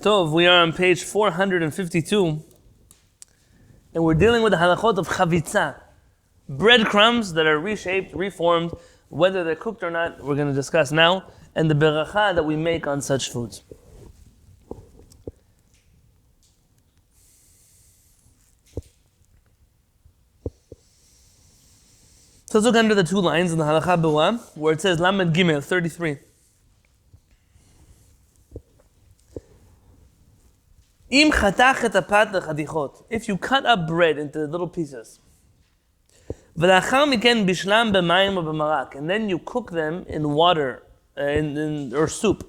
Tov, we are on page 452, and we're dealing with the halachot of chavitza, breadcrumbs that are reshaped, reformed, whether they're cooked or not, we're going to discuss now, and the beracha that we make on such foods. So let's look under the two lines in the halacha b'wa, where it says Lamed Gimel 33. Im chatach et apat lechadichot. If you cut up bread into little pieces, v'lachar miken bishlam b'mayim or b'marak, and then you cook them in water, or soup.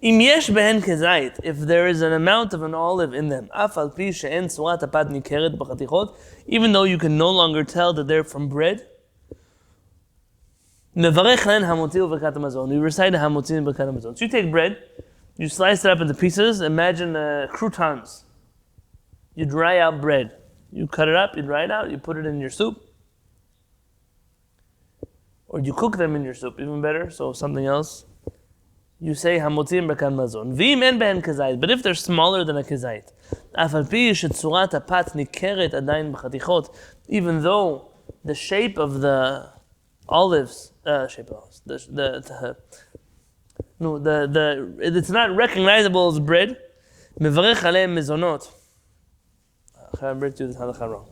Im yesh behen kezait, if there is an amount of an olive in them, af al pi she'en tzurat apat nikeret b'chatichot, even though you can no longer tell that they're from bread. Mevarech len hamotzi u'berkat hamazon. You recite hamotzi and berkat hamazon. So you take bread, you slice it up into pieces. Imagine croutons. You dry out bread. You cut it up, you dry it out, you put it in your soup. Or you cook them in your soup, even better, so something else. You say hamotzi berkat hamazon. V'im en behen kezait, but if they're smaller than a kezait, af al pi she'tzurat apat nikeret adayin b'chatichot, even though the shape of the olives, it's not recognizable as bread. Mevarech aleim mezonot. I read to this halacha wrong.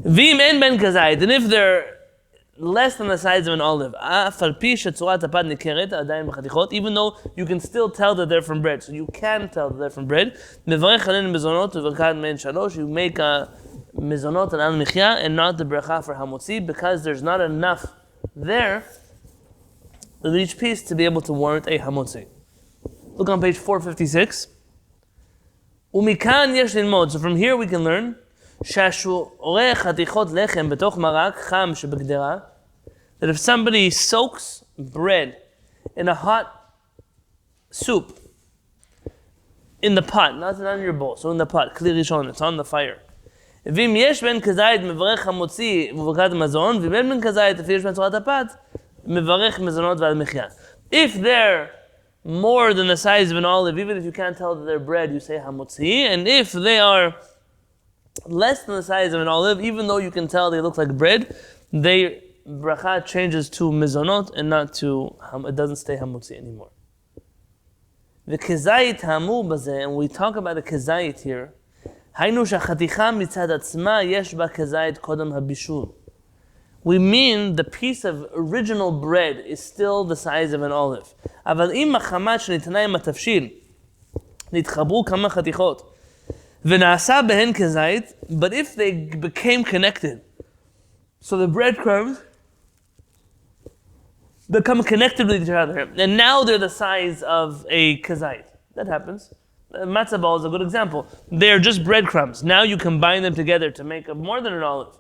V'im en ben kazait, and if they're less than the size of an olive, even though you can still tell that they're from bread, so you can tell that they're from bread. You make a mezonot and al michya and not the bracha for hamotzi, because there's not enough there with each piece to be able to warrant a hamotzi. Look on page 456. Umikan yesh lilmod. So from here we can learn that if somebody soaks bread in a hot soup, in the pot, not in your bowl, so in the pot, kli rishon, it's on the fire. If they're more than the size of an olive, even if you can't tell that they're bread, you say hamotzi. And if they are less than the size of an olive, even though you can tell they look like bread, they bracha changes to mizonot and not to, it doesn't stay hamotzi anymore. The kezait hamu bazeh, and we talk about the kezait here. Haynu shachaticha mitzad atzma yesh ba kezait kodam habishul. We mean the piece of original bread is still the size of an olive. אבל אם מחמת שניתנה עם התבשיל, נתחברו כמה חתיכות, ונעשה בהן כזית, but if they became connected, so the breadcrumbs become connected with each other, and now they're the size of a kazait. That happens. Matzah ball is a good example. They're just breadcrumbs. Now you combine them together to make more than an olive.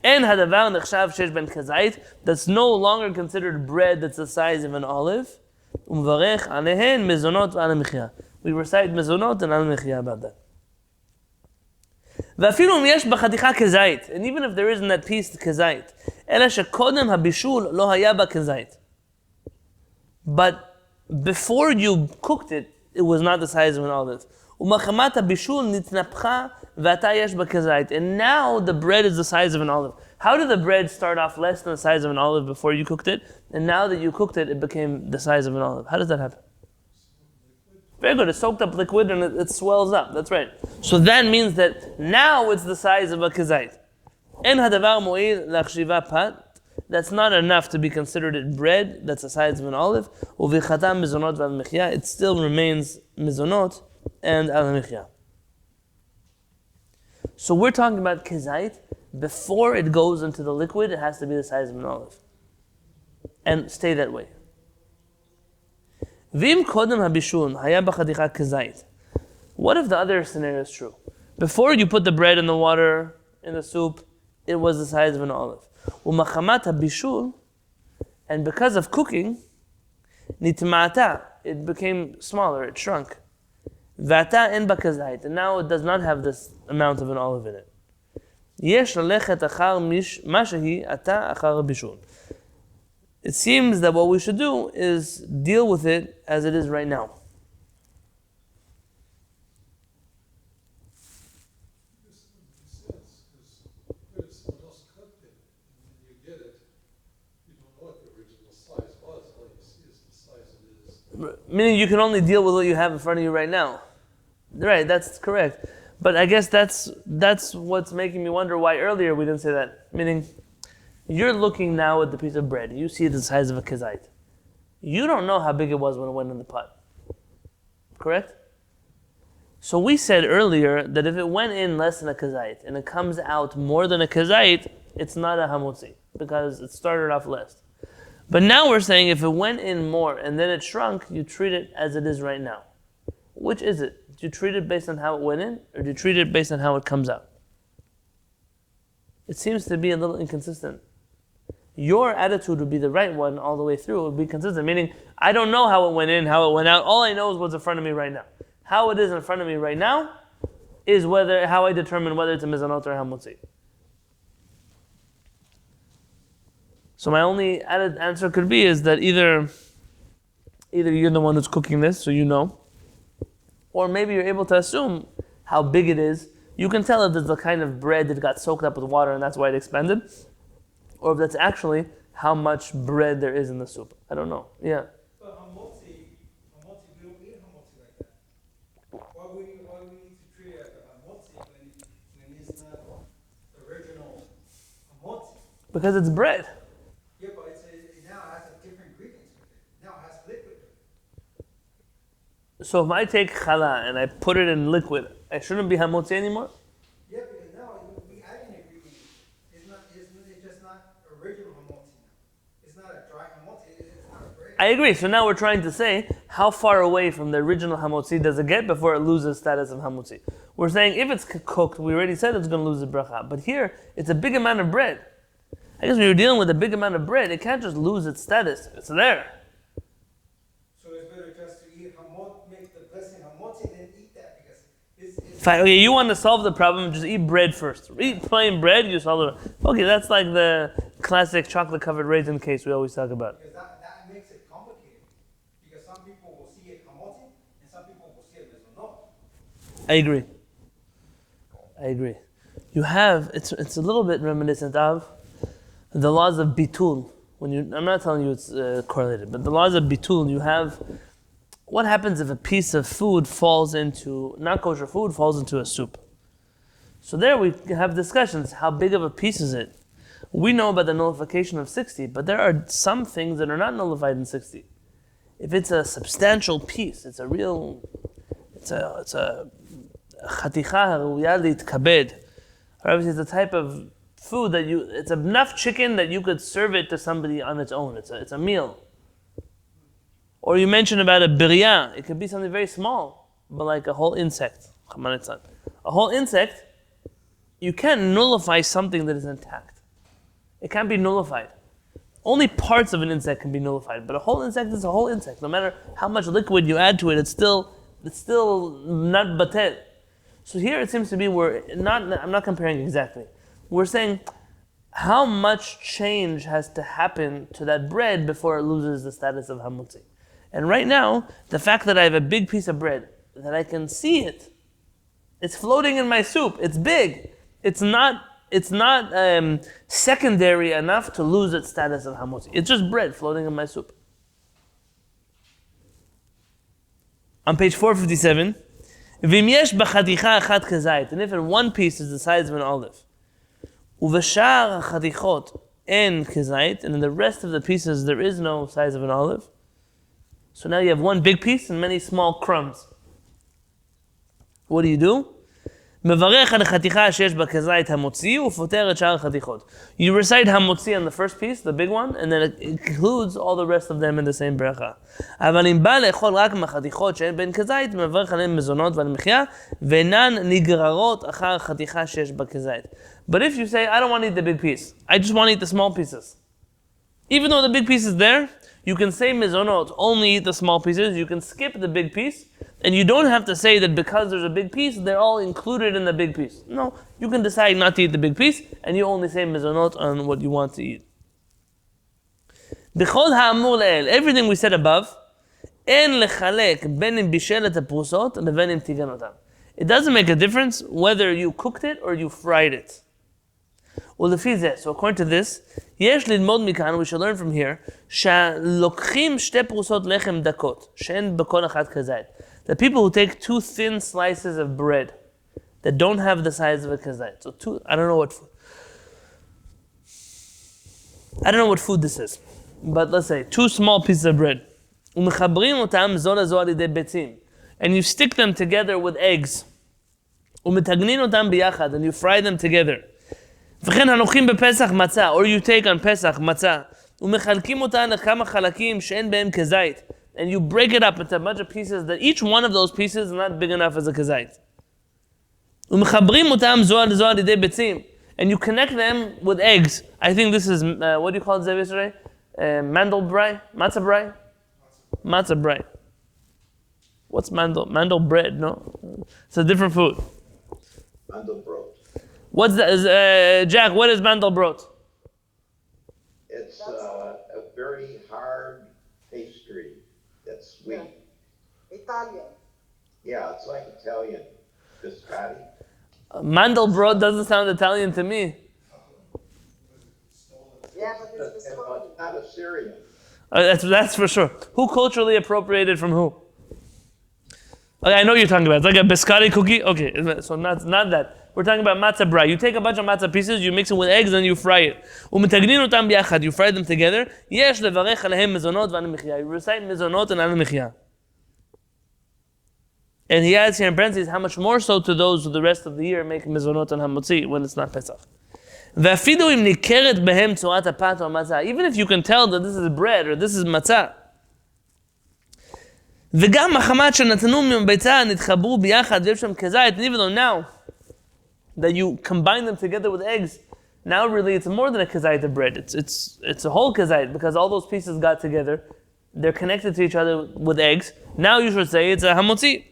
En hadavar nechshav shesh ben kazait, that's no longer considered bread that's the size of an olive. Umvarech alehen mezonot v'al michya. We recite mezonot and al michya about that. V'afilu im yesh b'chaticha kazait, and even if there isn't that piece kazait, ela shekodem habishul lo haya ba kazait. But before you cooked it, it was not the size of an olive. U'machamat habishul nitnapcha v'ata yesh ba kazait, and now the bread is the size of an olive. How did the bread start off less than the size of an olive before you cooked it, and now that you cooked it, it became the size of an olive? How does that happen? Very good. It soaked up liquid and it swells up. That's right. So that means that now it's the size of a kazait. En hadavar mo'il lachshiva pat. That's not enough to be considered bread. That's the size of an olive. Uvichatam mizonot v'al michya. It still remains mizonot and al michya. So we're talking about kazait. Before it goes into the liquid, it has to be the size of an olive. And stay that way. Vim kodem habishun haya b'chaticha kazait. What if the other scenario is true? Before you put the bread in the water, in the soup, it was the size of an olive. U'machamat habishul, and because of cooking, nitma'ata, it became smaller, it shrunk. V'ata en b'kazait, and now it does not have this amount of an olive in it. Yesh lalechet achar ma shehi ata achar habishul. It seems that what we should do is deal with it as it is right now. Meaning you can only deal with what you have in front of you right now. Right, that's correct. But I guess that's what's making me wonder why earlier we didn't say that. Meaning, you're looking now at the piece of bread. You see it the size of a kazait. You don't know how big it was when it went in the pot. Correct? So we said earlier that if it went in less than a kazait and it comes out more than a kazait, it's not a hamotzi because it started off less. But now we're saying if it went in more and then it shrunk, you treat it as it is right now. Which is it? Do you treat it based on how it went in, or do you treat it based on how it comes out? It seems to be a little inconsistent. Your attitude would be the right one all the way through. It would be consistent, meaning I don't know how it went in, how it went out. All I know is what's in front of me right now. How it is in front of me right now is how I determine whether it's a mizanot or a hamotzi. So my only added answer could be is that either you're the one who's cooking this, so you know, or maybe you're able to assume how big it is. You can tell if there's the kind of bread that got soaked up with water and that's why it expanded, or if that's actually how much bread there is in the soup. I don't know. Yeah. But hamotzi, we don't eat hamotzi like that. Why would we need to treat it like a hamotzi when it's not the original hamotzi? Because it's bread. Yeah, but now it has a different ingredients with it. Now it has liquid. So if I take challah and I put it in liquid, I shouldn't be hamotzi anymore? Yeah, because now we add an ingredient. It's just not original hamotzi now. It's not a dry hamotzi. It's not a bread. I agree. So now we're trying to say how far away from the original hamotzi does it get before it loses status of hamotzi. We're saying if it's cooked, we already said it's going to lose the bracha. But here, it's a big amount of bread. I guess when you're dealing with a big amount of bread, it can't just lose its status. It's there. So it's better just to eat make the blessing hamotzi than eat that because it's Fine. Okay, you want to solve the problem, just eat bread first. Eat plain bread, you solve it. Okay, that's like the classic chocolate-covered raisin case we always talk about. because that makes it complicated. Because some people will see it hamotzi and some people will see it mezonot. I agree. You have, it's a little bit reminiscent of the laws of bitul. I'm not telling you it's correlated, but the laws of bitul, you have, what happens if a piece of food falls into, not kosher food, falls into a soup? So there we have discussions, how big of a piece is it? We know about the nullification of 60, but there are some things that are not nullified in 60. If it's a substantial piece, it's a chaticha ruya litkabed. Obviously, it's a type of food that it's enough chicken that you could serve it to somebody on its own. It's a meal. Or you mentioned about a birya. It could be something very small, but like a whole insect. A whole insect, you can't nullify something that is intact. It can't be nullified. Only parts of an insect can be nullified, but a whole insect is a whole insect. No matter how much liquid you add to it, it's still not batel. So here it seems to be I'm not comparing exactly. We're saying how much change has to happen to that bread before it loses the status of hamotzi. And right now, the fact that I have a big piece of bread, that I can see it, it's floating in my soup, it's big. It's not secondary enough to lose its status of hamotzi. It's just bread floating in my soup. On page 457, V'im yesh b'chaticha achat kazait, and if in one piece is the size of an olive, uv'shar hachatichot en kazait, and in the rest of the pieces there is no size of an olive, so now you have one big piece and many small crumbs. What do? Mevarech al chaticha sheyesh b'kazait hamotzi u'foter et shar chatichot. You recite hamotzi on the first piece, the big one, and then it includes all the rest of them in the same bracha. אבל אם בא לאכול רק מהחתיכות שאין בין כזית, מברך עליהם מזונות ועל מחיה, ואינן נגררות אחר החתיכה שיש בכזית. But if you say, I don't want to eat the big piece, I just want to eat the small pieces. Even though the big piece is there, you can say mezonot, only eat the small pieces, you can skip the big piece, and you don't have to say that because there's a big piece, they're all included in the big piece. No, you can decide not to eat the big piece, and you only say mezonot on what you want to eat. B'chol ha'amur le'el, everything we said above, en lechalek ben im bishelet ha'prusot leben im tiganotam. It doesn't make a difference whether you cooked it or you fried it. So according to this, we should learn from here that people who take two thin slices of bread that don't have the size of a kazait. So I don't know what food this is, but let's say two small pieces of bread. And you stick them together with eggs. And you fry them together. Or you take on Pesach matzah. And you break it up into a bunch of pieces that each one of those pieces is not big enough as a kazait. And you connect them with eggs. I think this is, what do you call it, Zev Yisrael? Mandel brai? Matzah brai? Matzah brai. What's mandel? Mandel bread, no? It's a different food. Mandelbrot. What's that? Jack, what is mandelbrot? It's a very hard pastry that's sweet. Italian. Yeah, it's like Italian biscotti. Mandelbrot doesn't sound Italian to me. Yeah, but it's It's biscotti. not a Syrian. That's for sure. Who culturally appropriated from who? Okay, I know what you're talking about. It's like a biscotti cookie. Okay, so not that. We're talking about matzah brai. You take a bunch of matzah pieces, you mix them with eggs, and you fry it. You fry them together. You recite mizonot and ana mechya. And he adds here in parentheses, how much more so to those who the rest of the year make mizonot and hamotzi when it's not Pesach. Even if you can tell that this is bread or this is matzah. And even though now that you combine them together with eggs, now really it's more than a kazait of bread. It's a whole kazait because all those pieces got together. They're connected to each other with eggs. Now you should say it's a hamotzi.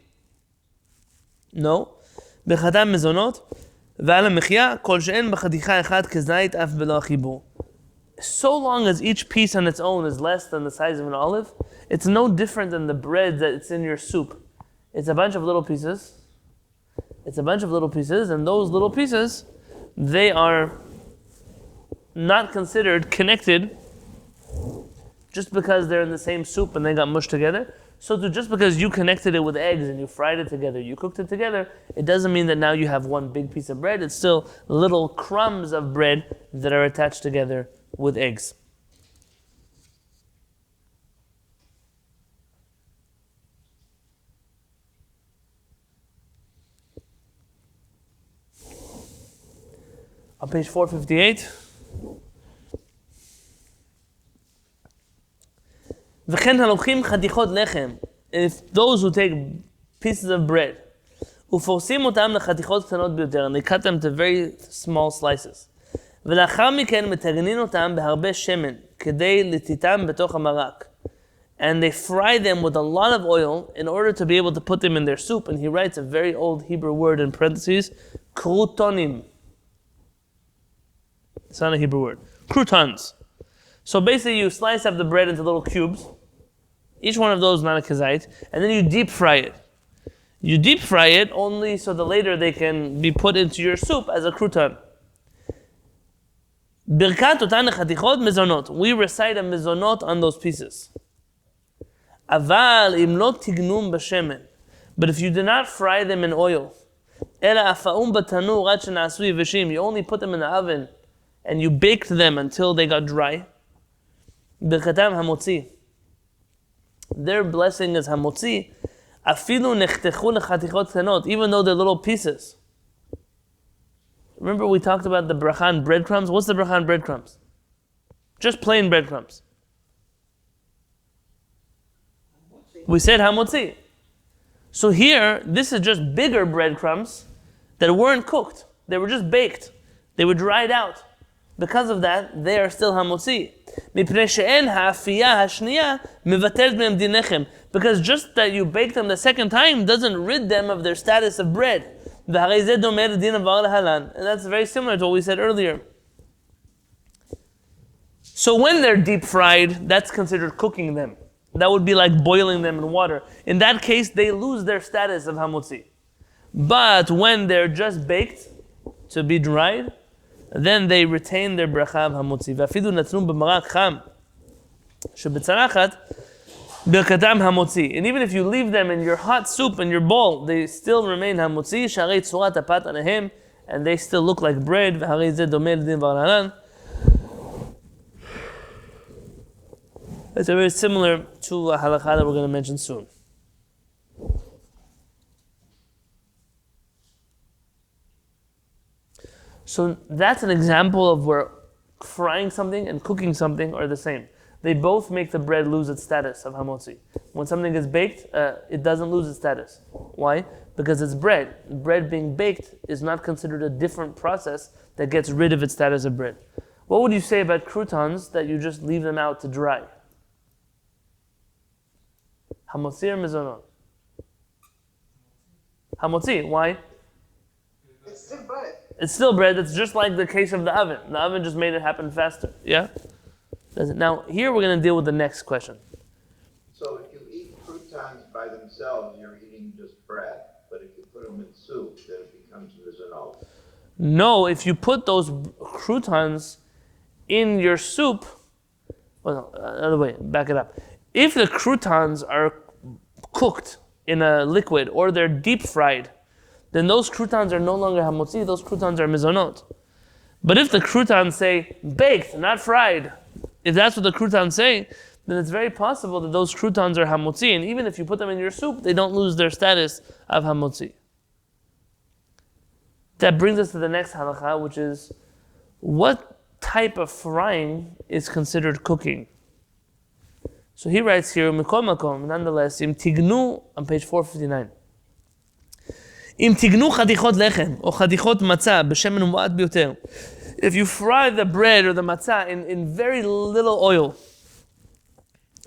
No. B'chatam mezonot v'ala mechya kol she'en b'chadicha echad kazait af b'lo chibur. So long as each piece on its own is less than the size of an olive, it's no different than the bread that's in your soup. It's a bunch of little pieces. And those little pieces, they are not considered connected just because they're in the same soup and they got mushed together. So just because you connected it with eggs and you fried it together, you cooked it together, it doesn't mean that now you have one big piece of bread. It's still little crumbs of bread that are attached together with eggs. On page 458. If those who take pieces of bread, and they cut them to very small slices, and they fry them with a lot of oil in order to be able to put them in their soup. And he writes a very old Hebrew word in parentheses, Croutonim. It's not a Hebrew word. Croutons. So basically you slice up the bread into little cubes. Each one of those is not a kazait. And then you deep fry it. You deep fry it only so that later they can be put into your soup as a crouton. Birkat otan chatichot mezonot. We recite a mezonot on those pieces. Aval im lo tignum b'shemen. But if you do not fry them in oil, ela afaum b'tanur ad shenasu yeveshim. You only put them in the oven and you baked them until they got dry. Birkatam hamotzi. Their blessing is hamotzi. Afilu nechtechu lechatichot ktanot. Even though they're little pieces. Remember we talked about the bracha on breadcrumbs? What's the bracha on breadcrumbs? Just plain breadcrumbs. We said hamotzi. So here, this is just bigger breadcrumbs that weren't cooked. They were just baked. They were dried out. Because of that, they are still hamotzi. Because just that you bake them the second time doesn't rid them of their status of bread. And that's very similar to what we said earlier. So when they're deep fried, that's considered cooking them. That would be like boiling them in water. In that case, they lose their status of hamotzi. But when they're just baked to be dried, then they retain their bracha of hamotzi. V'afidu natnu b'marak cham shebetzarachat birkatam hamotzi. And even if you leave them in your hot soup in your bowl, they still remain hamotzi. Sharei tzurat apat alehem, and they still look like bread. V'harei zeh domeh l'din v'aranan. It's very similar to a halakha that we're going to mention soon. So that's an example of where frying something and cooking something are the same. They both make the bread lose its status of hamotzi. When something is baked, it doesn't lose its status. Why? Because it's bread. Bread being baked is not considered a different process that gets rid of its status of bread. What would you say about croutons that you just leave them out to dry? Hamotzi or mizonot? Hamotzi. Why? It's still bread. It's still bread. It's just like the case of the oven. The oven just made it happen faster. Yeah? Now, here we're going to deal with the next question. So if you eat croutons by themselves, you're eating just bread. But if you put them in soup, then it becomes mizonot. No, if you put those croutons in your soup, well, no, other way, back it up. If the croutons are cooked in a liquid or they're deep fried, then those croutons are no longer hamotzi, those croutons are mizonot. But if the croutons say baked, not fried, if that's what the croutons say, then it's very possible that those croutons are hamotzi, and even if you put them in your soup, they don't lose their status of hamotzi. That brings us to the next halakha, which is what type of frying is considered cooking? So he writes here, Mikol Makom, nonetheless, Im Tignu, on page 459. Im Tignu chadichot lechem, or chadichot matzah, b'shemen mu'at biyoter. If you fry the bread or the matzah in very little oil,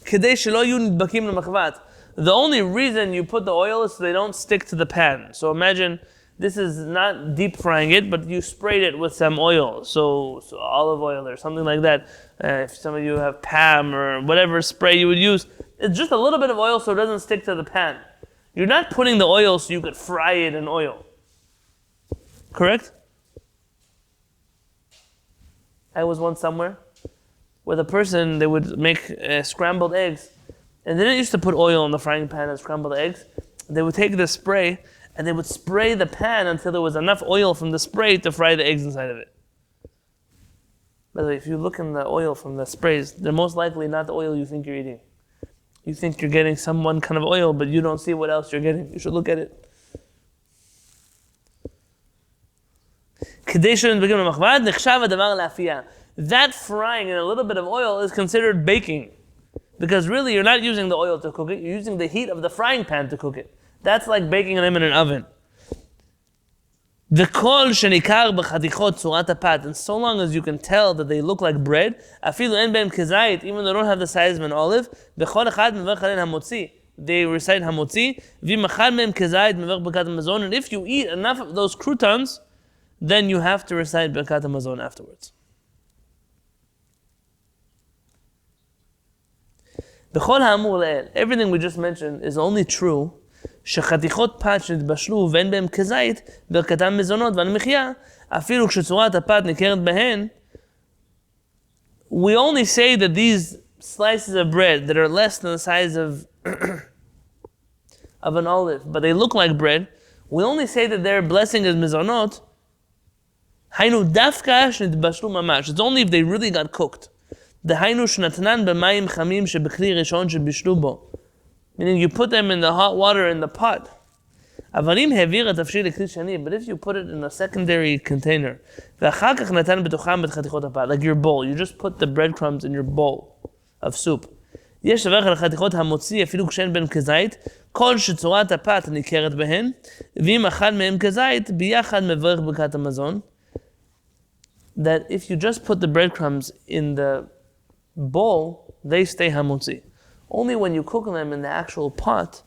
kedei shelo yu nidbakim l'machvat, the only reason you put the oil is so they don't stick to the pan. So imagine, this is not deep frying it, but you sprayed it with some oil, so olive oil or something like that. If some of you have Pam or whatever spray you would use, it's just a little bit of oil so it doesn't stick to the pan. You're not putting the oil so you could fry it in oil. Correct? I was once somewhere where the person, they would make scrambled eggs, and they didn't used to put oil in the frying pan and scrambled eggs. They would take the spray and they would spray the pan until there was enough oil from the spray to fry the eggs inside of it. By the way, if you look in the oil from the sprays, they're most likely not the oil you think you're eating. You think you're getting some one kind of oil, but you don't see what else you're getting. You should look at it. That frying in a little bit of oil is considered baking. Because really you're not using the oil to cook it, you're using the heat of the frying pan to cook it. That's like baking them in an oven. The kol shenikar b'chadichot tzurat apat, and so long as you can tell that they look like bread, afilu en behem kezayit, even though they don't have the size of an olive, b'chol echad mever chalen hamotzi, they recite hamotzi, v'imachad mehem kezayit mever b'kat hamazon, and if you eat enough of those croutons, then you have to recite b'kat hamazon afterwards. B'chol ha'amur le'el, everything we just mentioned is only true שחתיכות פת שנתבשלו ואין בהם כזית ברכתם מזונות והמחיה אפילו כשצורת הפת ניכרת בהן. We only say that these slices of bread that are less than the size of an olive, but they look like bread, we only say that their blessing is mizonot. היינו דווקא שנתבשלו ממש. It's only if they really got cooked. דהיינו שנתנן במים חמים שבכלי ראשון שבישלו בו. Meaning you put them in the hot water in the pot. But if you put it in a secondary container, like your bowl, you just put the breadcrumbs in your bowl of soup. That if you just put the breadcrumbs in the bowl, they stay hamotzi. Only when you cook them in the actual pot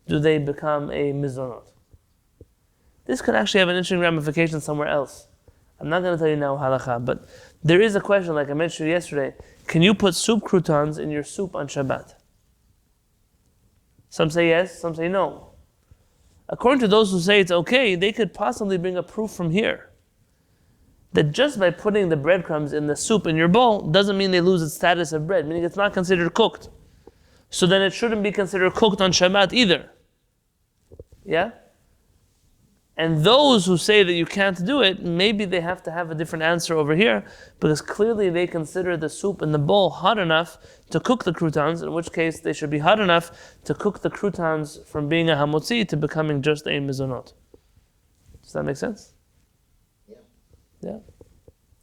do they become a mizonot. This could actually have an interesting ramification somewhere else. I'm not going to tell you now halakha, but there is a question, like I mentioned yesterday, can you put soup croutons in your soup on Shabbat? Some say yes, some say no. According to those who say it's okay, they could possibly bring a proof from here. that just by putting the breadcrumbs in the soup in your bowl doesn't mean they lose its status of bread, meaning it's not considered cooked. So then it shouldn't be considered cooked on Shabbat either. Yeah? And those who say that you can't do it, maybe they have to have a different answer over here, because clearly they consider the soup in the bowl hot enough to cook the croutons, in which case they should be hot enough to cook the croutons from being a hamotzi to becoming just a mizonot. Does that make sense? Yeah.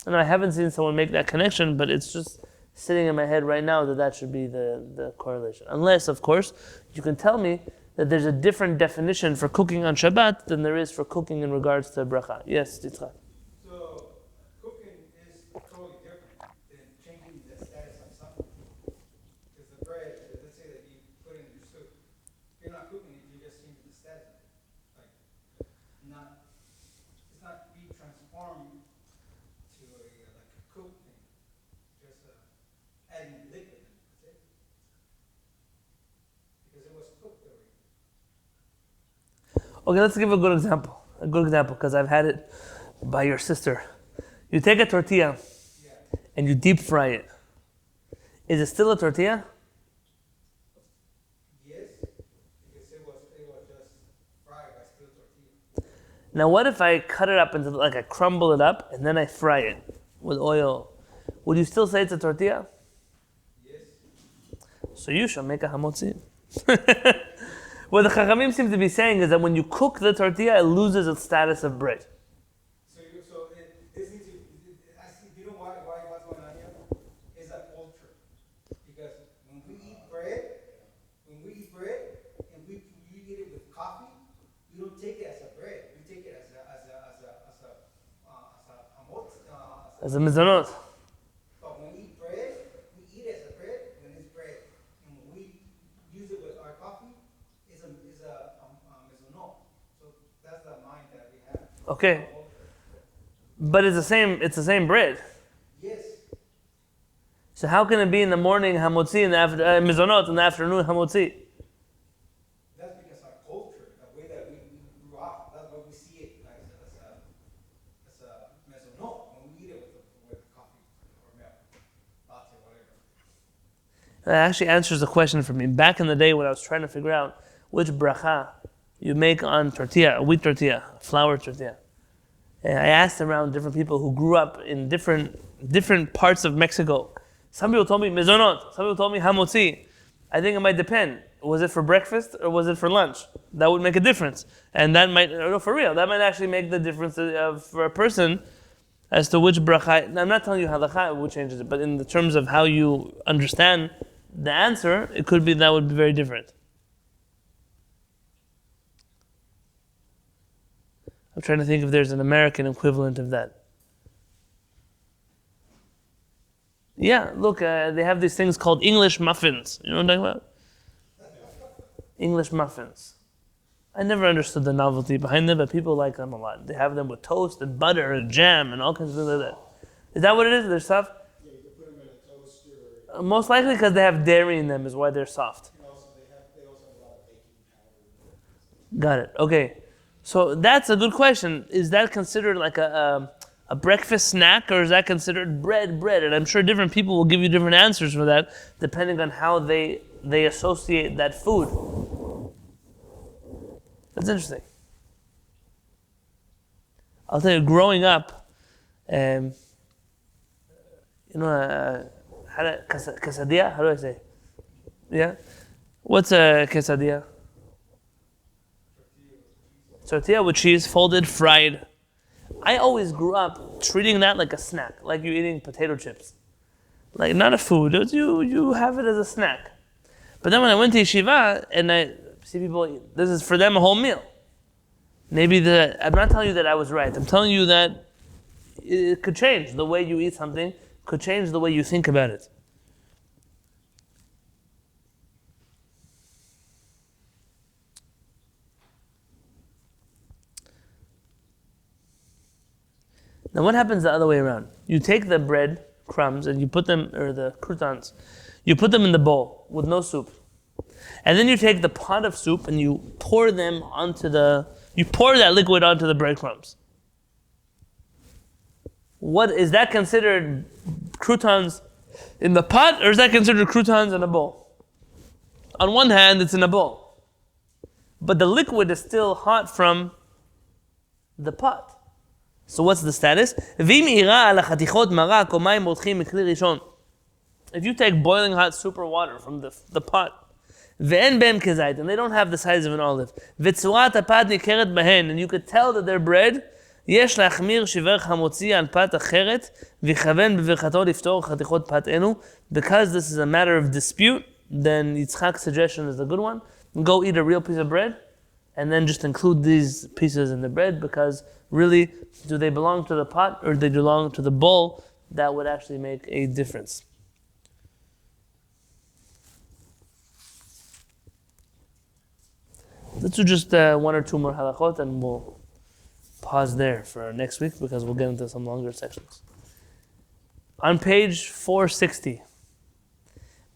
And I haven't seen someone make that connection, but it's just sitting in my head right now that should be the correlation. Unless, of course, you can tell me that there's a different definition for cooking on Shabbat than there is for cooking in regards to bracha. Yes, Yitzchak. So, cooking is totally different than changing the status of something. Because the bread, let's say that you put it in your soup. You're not cooking it, you're just changing the status of it. Like, it's not being transformed to like a cooked thing. Just adding liquid in it, that's it. Because it was cooked already. Okay, let's give a good example. Because I've had it by your sister. You take a tortilla and you deep fry it. Is it still a tortilla? Yes, because it was just fried by still tortilla. Now what if I cut it up into, like I crumble it up and then I fry it with oil? Would you still say it's a tortilla? Yes. So you shall make a hamotzi. What the Chachamim seem to be saying is that when you cook the tortilla, it loses its status of bread. This needs to, I see, you know what's going on here? It's a culture. Because when we eat bread, and we eat it with coffee, we don't take it as a bread. We take it As a mizonot. But when we eat bread, we eat it as a bread when it's bread. And when we use it with our coffee, it's a mizonot. So that's the mind that we have. Okay. But it's the same bread. Yes. So how can it be in the morning hamotzi and mizonot, in the afternoon hamotzi? That's because our culture, the way that we grew up, that's why we see it as a mezonot when we eat it with coffee or milk, latte, whatever. That actually answers the question for me. Back in the day when I was trying to figure out which bracha you make on tortilla, a wheat tortilla, a flour tortilla, and I asked around different people who grew up in different parts of Mexico. Some people told me mezonot, some people told me hamotzi. I think it might depend. Was it for breakfast or was it for lunch? That would make a difference. And that might, no, for real, that might actually make the difference for a person as to which bracha. I'm not telling you halakha would change it, but in the terms of how you understand the answer, it could be that would be very different. I'm trying to think if there's an American equivalent of that. Yeah, look, they have these things called English muffins. You know what I'm talking about? English muffins. I never understood the novelty behind them, but people like them a lot. They have them with toast and butter and jam and all kinds of things like that. Is that what it is? Their stuff? Yeah, you can put them in a toaster. Most likely because they have dairy in them is why they're soft. And also they also have a lot of baking powder. Got it. Okay. So that's a good question. Is that considered like a breakfast snack, or is that considered bread? And I'm sure different people will give you different answers for that, depending on how they associate that food. That's interesting. I'll tell you, growing up, quesadilla? How do I say? Yeah? What's a quesadilla? Tortilla with cheese, folded, fried. I always grew up treating that like a snack, like you're eating potato chips. Like not a food, you have it as a snack. But then when I went to yeshiva and I see people, this is for them a whole meal. I'm not telling you that I was right. I'm telling you that it could change. The way you eat something could change the way you think about it. Now what happens the other way around? You take the bread crumbs and you put them, or the croutons, you put them in the bowl with no soup. And then you take the pot of soup and you pour that liquid onto the breadcrumbs. What is that considered croutons in the pot, or is that considered croutons in a bowl? On one hand, it's in a bowl, but the liquid is still hot from the pot. So what's the status? If you take boiling hot super water from the pot, and they don't have the size of an olive, and you could tell that they're bread, יש להחמיר שיבר חמוצי על פת אחרת ויכוון בברכתו לפתור חתיכות פת אלו. Because this is a matter of dispute, then Yitzchak's suggestion is a good one. Go eat a real piece of bread and then just include these pieces in the bread, because really, do they belong to the pot or do they belong to the bowl? That would actually make a difference. Let's do just one or two more halachot and we'll pause there for next week, because we'll get into some longer sections. On page 460,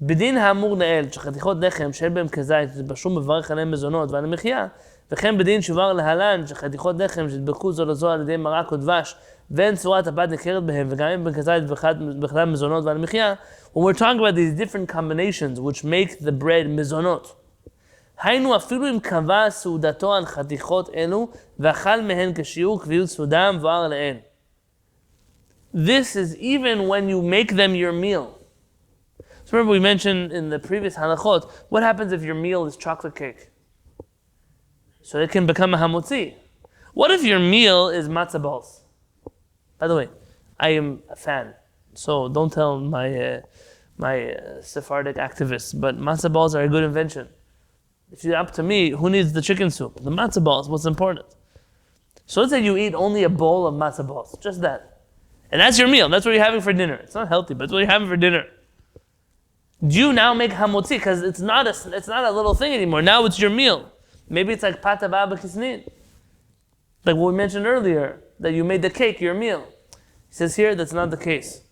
בדין האמור לעיל, שחתיכות לחם שאין בהם כזית יתבשרו מברך עליהם מזונות ועל המחיה, וכן בדין שובר להלן, שחתיכות לחם שהתבקעו זו לזו על ידי מרק או דבש, ואין צורת הפת ניכרת בהם, וגם אין בהם כזית בכלל מזונות ועל המחיה, when we're talking about these different combinations which make the bread מזונות, היינו אפילו אם קבע סעודתו על חתיכות אלו, ואכל מהן כשיעור קביעות סעודם וער להן. This is even when you make them your meal. So remember we mentioned in the previous halachot, what happens if your meal is chocolate cake? So it can become a hamotzi. What if your meal is matzah balls? By the way, I am a fan, so don't tell my Sephardic activists, but matzah balls are a good invention. If you're up to me, who needs the chicken soup? The matzah balls, what's important? So let's say you eat only a bowl of matzah balls, just that. And that's your meal, that's what you're having for dinner. It's not healthy, but it's what you're having for dinner. Do you now make hamotzi? Because it's not a little thing anymore. Now it's your meal. Maybe it's like pata baba kisnin. Like what we mentioned earlier, that you made the cake your meal. He says here, that's not the case.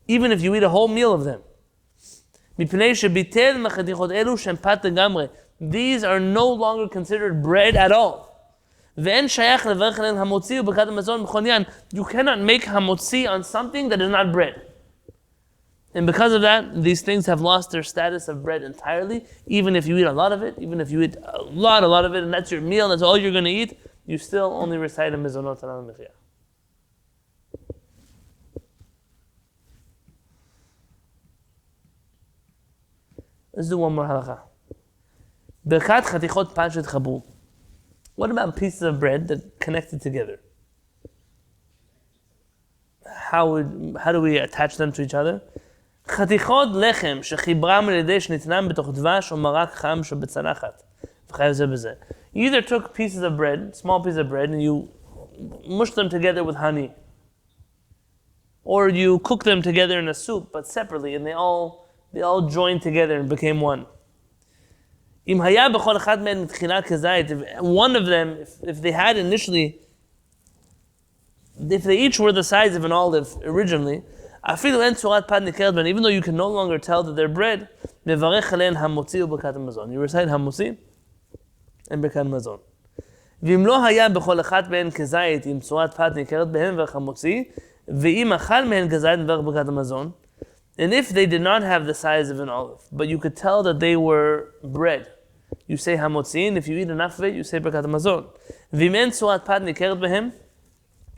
Even if you eat a whole meal of them. These are no longer considered bread at all. You cannot make hamotzi on something that is not bread. And because of that, these things have lost their status of bread entirely. Even if you eat a lot of it, even if you eat a lot of it, and that's your meal, that's all you're going to eat, you still only recite a mizonot al mechia. Let's do one more halakha. Birkat chatichot pashet chabru. What about pieces of bread that connected together? How do we attach them to each other? חתיכות לחם שחיברם על ידי שניתנם בתוך דבש או מרק חם שבצלחת. וחייב זה בזה. You either took pieces of bread, small pieces of bread, and you mushed them together with honey. Or you cooked them together in a soup, but separately, and they all joined together and became one. אם היה בכל אחד מהם מתחילה כזית, if one of them, if they had initially, if they each were the size of an olive originally, even though you can no longer tell that they're bread, you recite hamotzi and birkat mazon. ואם לא היה בכל אחת מהן כזית עם צורת פת ניכרת בהם והחמוצי, ואם אכל מהן כזית מברך ברכת המזון, and if they did not have the size of an olive, but you could tell that they were bread, you say hamotzi, and if you eat enough of it, you say birkat המזון. ואם אין צורת פת ניכרת בהם,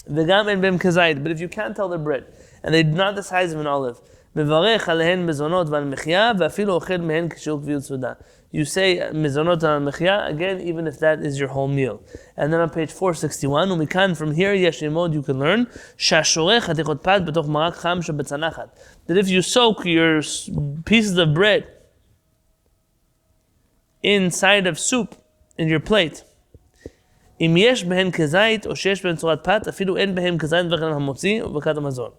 וגם אין בהם כזית, but if you can't tell they're bread, and they're not the size of an olive, מברך עליהן מזונות ועל מחיה, ואפילו אוכל מהן כשיעור קביעות סעודה. You say mizonot al mechia again, even if that is your whole meal. And then on page 461, ומכאן, from here, יש ללמוד, you can learn, שהשורש חתיכות פת בתוך מרק חם שבצלחת. That if you soak your pieces of bread inside of soup in your plate, אם יש בהן כזית או שיש בהן צורת פת, אפילו אין בהן כזית מברך עליהן המוציא וברכת המזון.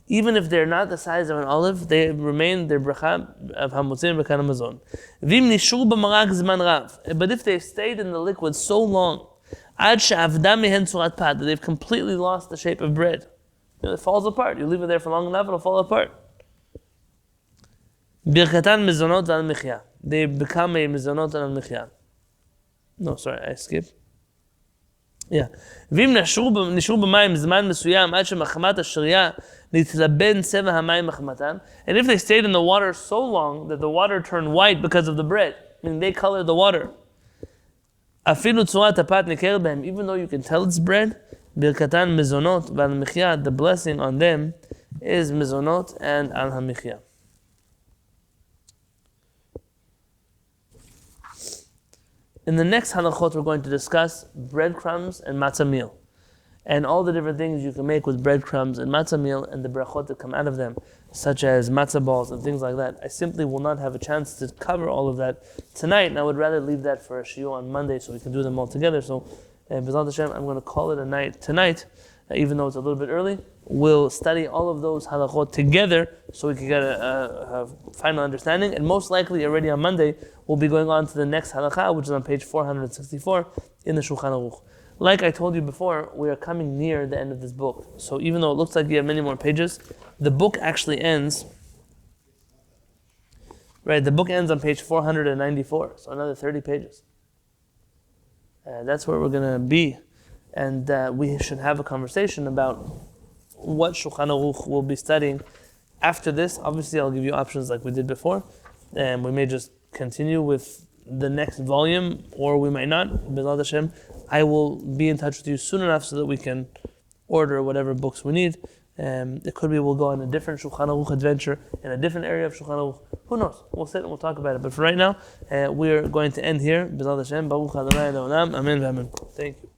Even if they're not the size of an olive, they remain their bracha of hamotzi and birkat hamazon. V'im nishru b'marak zman rav. But if they've stayed in the liquid so long, ad she'avda mehen tzurat pat, that they've completely lost the shape of bread. It falls apart. You leave it there for long enough, it'll fall apart. Birkatan mizonot al mechia. They become a mizonot al mechia. No, sorry, I skipped. Yeah. ואם נשארו במים זמן מסוים עד שמחמת השריה נתלבן צבע המים מחמתם, and if they stayed in the water so long that the water turned white because of the bread, meaning they colored the water, אפילו צורת הפת ניכרת בהם, even though you can tell it's bread, ברכתן מזונות ועל המחיה, the blessing on them is מזונות and על המחיה. In the next halachot, we're going to discuss breadcrumbs and matzah meal, and all the different things you can make with breadcrumbs and matzah meal, and the brachot that come out of them, such as matzah balls and things like that. I simply will not have a chance to cover all of that tonight, and I would rather leave that for a shiur on Monday so we can do them all together. So, B'ezrat Hashem, I'm going to call it a night tonight, even though it's a little bit early. We'll study all of those halachot together so we can get a final understanding, and most likely already on Monday, we'll be going on to the next halakha, which is on page 464 in the Shulchan Aruch. Like I told you before, we are coming near the end of this book. So even though it looks like you have many more pages, the book actually ends, right, the book ends on page 494, so another 30 pages. That's where we're going to be. And we should have a conversation about what Shulchan Aruch will be studying after this. Obviously, I'll give you options like we did before, and we may just continue with the next volume, or we might not. B'ezrat Hashem, I will be in touch with you soon enough so that we can order whatever books we need. It could be we'll go on a different Shulchan Aruch adventure in a different area of Shulchan Aruch. Who knows? We'll sit and we'll talk about it. But for right now, we're going to end here. B'ezrat Hashem, Baruch Adonai Le'olam. Amen v'amen. Thank you.